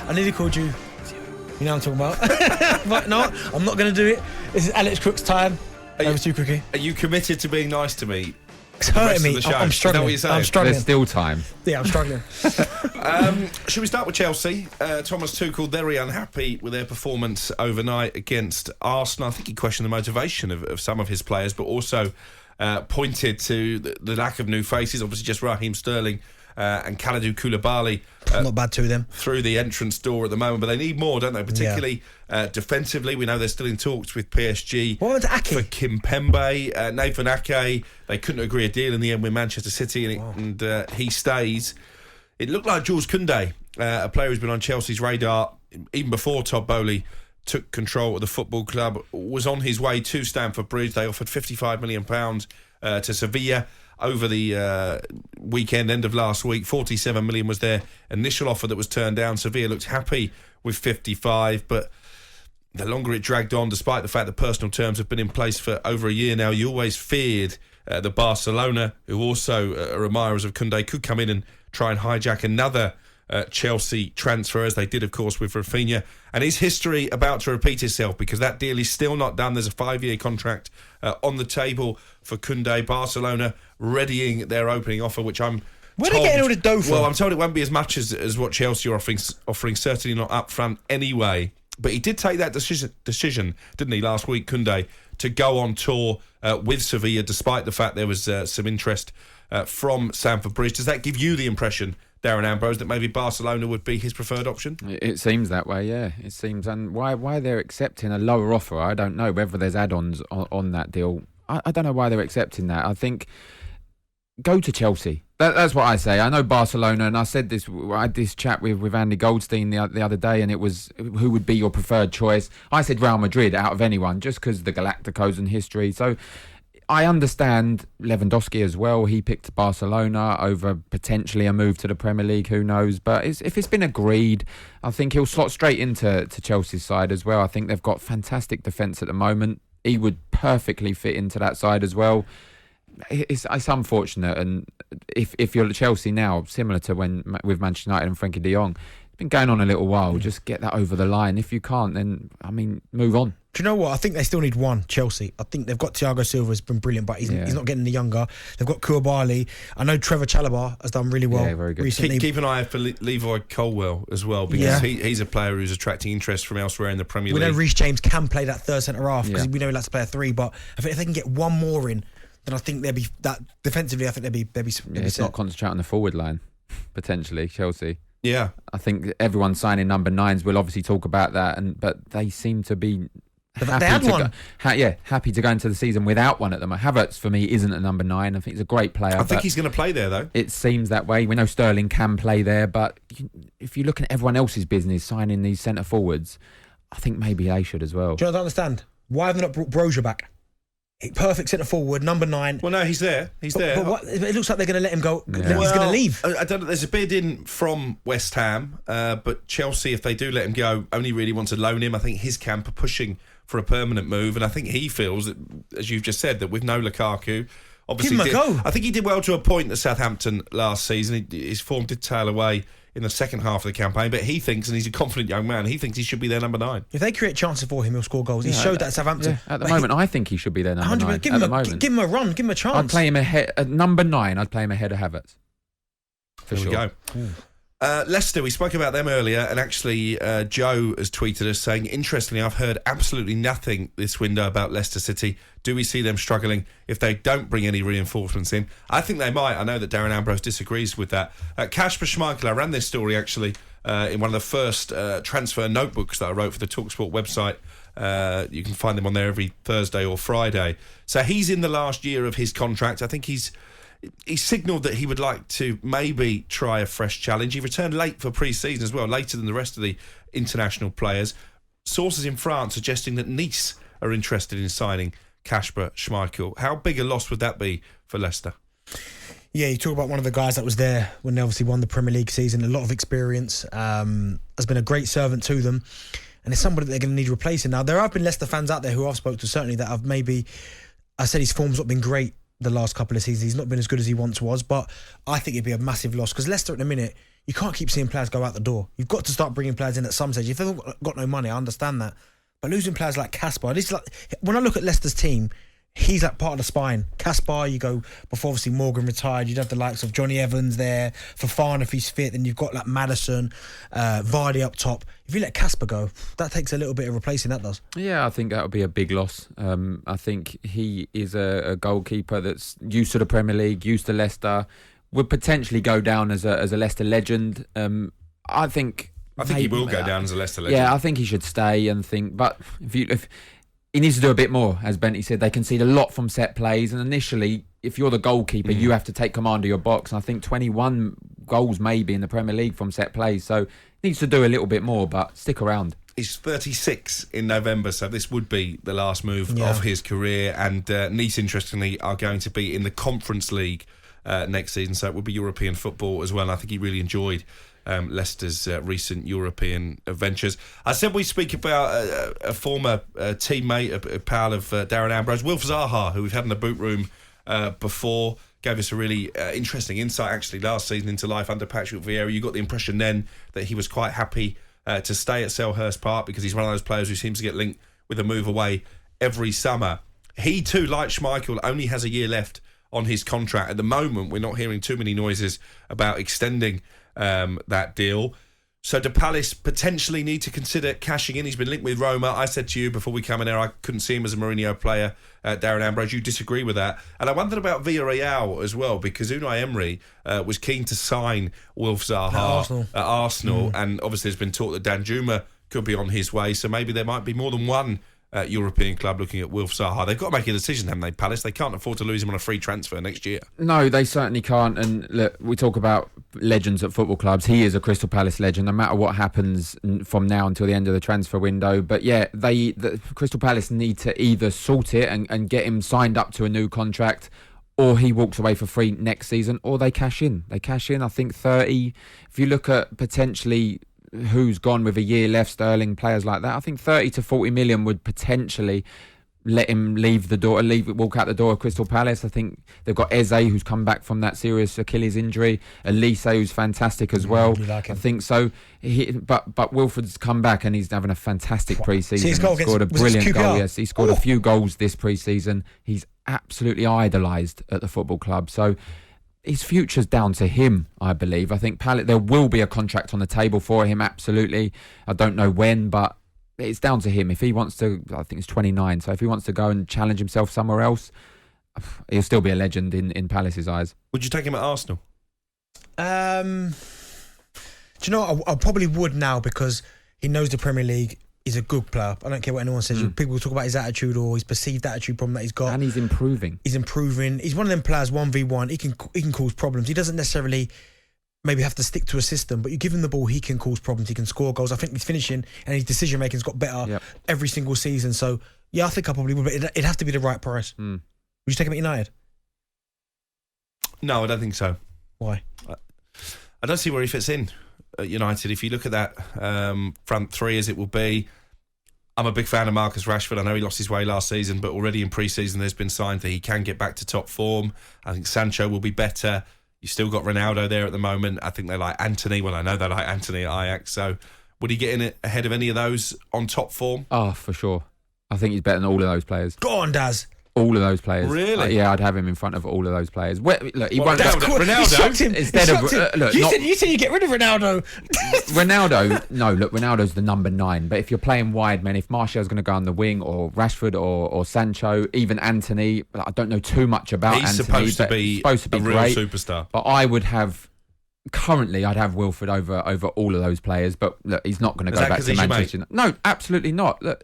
I nearly called you. You know what I'm talking about. But no, I'm not going to do it. This is Alex Crook's time. Over to you, Crookie. Are you committed to being nice to me? It's hurting me. I'm struggling. Is that what you're saying? I'm struggling. There's still time. Yeah, I'm struggling. Should we start with Chelsea? Thomas Tuchel very unhappy with their performance overnight against Arsenal. I think he questioned the motivation of some of his players, but also pointed to the lack of new faces. Obviously, just Raheem Sterling and Kalidou Koulibaly. Not bad to them. Through the entrance door at the moment, but they need more, don't they? Particularly defensively. We know they're still in talks with PSG. What happened to Ake? For Kimpembe, Nathan Ake. They couldn't agree a deal in the end with Manchester City, and he stays. It looked like Jules Koundé, a player who's been on Chelsea's radar even before Todd Boehly took control of the football club, was on his way to Stamford Bridge. They offered £55 million to Sevilla over the weekend, end of last week. 47 million was their initial offer that was turned down. Sevilla looked happy with 55, but the longer it dragged on, despite the fact that personal terms have been in place for over a year now, you always feared that Barcelona, who also are admirers of Koundé, could come in and try and hijack another Chelsea transfer, as they did, of course, with Rafinha. And is history about to repeat itself? Because that deal is still not done. There's a 5-year contract on the table for Koundé. Barcelona readying their opening offer, which I'm Where are they getting all the dough from? Well, I'm told it won't be as much as what Chelsea are offering, certainly not up front anyway. But he did take that decision, didn't he, last week, Koundé, to go on tour with Sevilla, despite the fact there was some interest from Stamford Bridge. Does that give you the impression, Darren Ambrose, that maybe Barcelona would be his preferred option? It seems that way, yeah. It seems. And why they're accepting a lower offer, I don't know. Whether there's add-ons on that deal, I don't know why they're accepting that. I think go to Chelsea. That's what I say. I know Barcelona, and I said this. I had this chat with Andy Goldstein the other day, and it was who would be your preferred choice. I said Real Madrid out of anyone, just because of the Galacticos and history. So I understand Lewandowski as well. He picked Barcelona over potentially a move to the Premier League. Who knows? But if it's been agreed, I think he'll slot straight into Chelsea's side as well. I think they've got fantastic defence at the moment. He would perfectly fit into that side as well. It's unfortunate, and if you're at Chelsea now, similar to when with Manchester United and Frenkie de Jong, it's been going on a little while. Just get that over the line. If you can't, then move on. Do you know what? I think they still need one, Chelsea. I think they've got Thiago Silva, has been brilliant, but he's not getting any younger. They've got Koulibaly. I know Trevor Chalobah has done really well very good. recently. Keep an eye out for Levi Colwill as well, because he's a player who's attracting interest from elsewhere in the Premier League. We know Reece James can play that third centre-half, because we know he likes to play a 3, but if they can get one more in, then I think they'll be that defensively. I think they'll be it's set. not concentrate on the forward line potentially. Chelsea. Yeah, I think everyone signing number 9s will obviously talk about that, but they seem to be happy to go into the season without one at the moment. Havertz for me isn't a number 9. I think he's a great player. I think he's going to play there though. It seems that way. We know Sterling can play there, but if you look at everyone else's business signing these centre forwards, I think maybe they should as well. Do you not understand? Why have they not brought Brozier back? Perfect centre forward, number 9. Well, no, he's there. But it looks like they're going to let him go. Yeah. He's going to leave. I don't know. There's a bid in from West Ham, but Chelsea, if they do let him go, only really want to loan him. I think his camp are pushing for a permanent move, and I think he feels that, as you've just said, that with no Lukaku, obviously, give him a go. I think he did well to a point at Southampton last season. His form did tail away in the second half of the campaign, but he thinks, and he's a confident young man, he thinks he should be their number 9. If they create chances for him, he'll score goals. He showed that at Southampton. Yeah, at the moment, I think he should be their number 9. Give him a run, give him a chance. I'd play him ahead at number 9. I'd play him ahead of Havertz. There we go. Leicester, we spoke about them earlier, and actually Joe has tweeted us saying, interestingly, I've heard absolutely nothing this window about Leicester City. Do we see them struggling if they don't bring any reinforcements in? I think they might. I know that Darren Ambrose disagrees with that. Kasper Schmeichel, I ran this story actually in one of the first transfer notebooks that I wrote for the talkSPORT website. You can find them on there every Thursday or Friday. So he's in the last year of his contract. I think he signalled that he would like to maybe try a fresh challenge. He returned late for pre-season as well, later than the rest of the international players. Sources in France suggesting that Nice are interested in signing Kasper Schmeichel. How big a loss would that be for Leicester? Yeah, you talk about one of the guys that was there when they obviously won the Premier League season, a lot of experience, has been a great servant to them, and it's somebody that they're going to need replacing. Now, there have been Leicester fans out there who I've spoke to, certainly, that have maybe, I said his form's not been great the last couple of seasons. He's not been as good as he once was, but I think it'd be a massive loss, because Leicester at the minute, you can't keep seeing players go out the door. You've got to start bringing players in at some stage. If they've got no money, I understand that. But losing players like Kasper, this is like, when I look at Leicester's team, he's like part of the spine. Kasper, you go, before obviously Morgan retired, you'd have the likes of Johnny Evans there, Fofana if he's fit, then you've got like Maddison, Vardy up top. If you let Kasper go, that takes a little bit of replacing, that does. Yeah, I think that would be a big loss. I think he is a goalkeeper that's used to the Premier League, used to Leicester, would potentially go down as a Leicester legend. I think he will go down as a Leicester legend. Yeah, I think he should stay but if he needs to do a bit more, as Benty said. They concede a lot from set plays, and initially, if you're the goalkeeper, you have to take command of your box. And I think 21 goals maybe in the Premier League from set plays, so he needs to do a little bit more, but stick around. He's 36 in November, so this would be the last move of his career. And Nice, interestingly, are going to be in the Conference League next season, so it would be European football as well. And I think he really enjoyed Leicester's recent European adventures. I said we speak about a former teammate, a pal of Darren Ambrose, Wilfried Zaha, who we've had in the boot room before, gave us a really interesting insight actually last season into life under Patrick Vieira. You got the impression then that he was quite happy to stay at Selhurst Park because he's one of those players who seems to get linked with a move away every summer. He too, like Schmeichel, only has a year left on his contract. At the moment, we're not hearing too many noises about extending that deal. So do Palace potentially need to consider cashing in? He's been linked with Roma. I said to you before we come in there, I couldn't see him as a Mourinho player, Darren Ambrose. You disagree with that. And I wondered about Villarreal as well, because Unai Emery was keen to sign Wilf Zaha at Arsenal. And obviously there's been talk that Danjuma could be on his way. So maybe there might be more than one European club looking at Wilf Zaha. They've got to make a decision, haven't they, Palace? They can't afford to lose him on a free transfer next year. No, they certainly can't. And look, we talk about legends at football clubs. He is a Crystal Palace legend, no matter what happens from now until the end of the transfer window. But yeah, the Crystal Palace need to either sort it and get him signed up to a new contract, or he walks away for free next season, or they cash in. I think 30. If you look at potentially who's gone with a year left, Sterling, players like that, I think 30 to 40 million would potentially let him walk out the door of Crystal Palace. I think they've got Eze, who's come back from that serious Achilles injury, Elise, who's fantastic as well. I think so. But Wilfred's come back and he's having a fantastic pre-season. He scored a brilliant goal. Yes, he scored a few goals this pre-season. He's absolutely idolised at the football club. So his future's down to him, I believe. I think there will be a contract on the table for him, absolutely. I don't know when, but it's down to him. If he wants to, I think he's 29, so if he wants to go and challenge himself somewhere else, he'll still be a legend in Palace's eyes. Would you take him at Arsenal? Do you know what? I probably would now, because he knows the Premier League. He's a good player. I don't care what anyone says. People talk about his attitude or his perceived attitude problem that he's got. And he's improving. He's one of them players, 1v1. He can cause problems. He doesn't necessarily maybe have to stick to a system, but you give him the ball, he can cause problems. He can score goals. I think his finishing and his decision making's got better every single season. So yeah, I think I probably would, but it'd have to be the right price. Would you take him at United? No, I don't think so. Why? I don't see where he fits in at United. If you look at that front three as it will be, I'm a big fan of Marcus Rashford. I know he lost his way last season, but already in pre-season there's been signs that he can get back to top form. I think Sancho will be better. You still got Ronaldo there at the moment. I think they like Anthony. Well, I know they like Anthony at Ajax. So would he get in ahead of any of those on top form? Oh, for sure. I think he's better than all of those players. Go on, Daz. All of those players. Really? Yeah, I'd have him in front of all of those players. Look, he won't. Ronaldo. Instead of look, you said you get rid of Ronaldo. Ronaldo. No, look, Ronaldo's the number 9. But if you're playing wide, man, if Martial's going to go on the wing, or Rashford, or Sancho, even Anthony, I don't know too much about Anthony. He's supposed to be a real great, superstar. But I would have. Currently, I'd have Wilfried over all of those players, but look, he's not going to go back to Manchester. No, absolutely not. Look,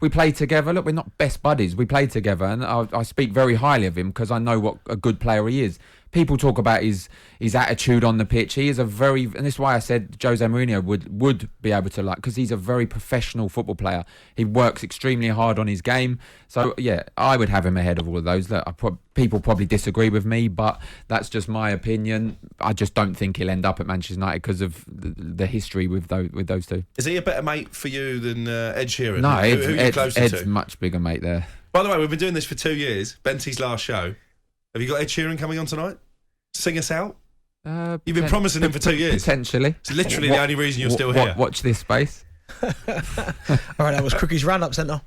we play together. Look, we're not best buddies. We play together, and I speak very highly of him because I know what a good player he is. People talk about his attitude on the pitch. He is and this is why I said Jose Mourinho would be able to because he's a very professional football player. He works extremely hard on his game. So yeah, I would have him ahead of all of those. Look, people probably disagree with me, but that's just my opinion. I just don't think he'll end up at Manchester United because of the history with those two. Is he a better mate for you than Ed Sheeran? No, who are you closer Ed's to? Much bigger mate there. By the way, we've been doing this for 2 years. Benty's last show. Have you got Ed Sheeran coming on tonight? Sing us out? You've been promising him for 2 years. Potentially. It's literally the only reason you're still here. Watch this space. All right, that was Crookie's roundup centre.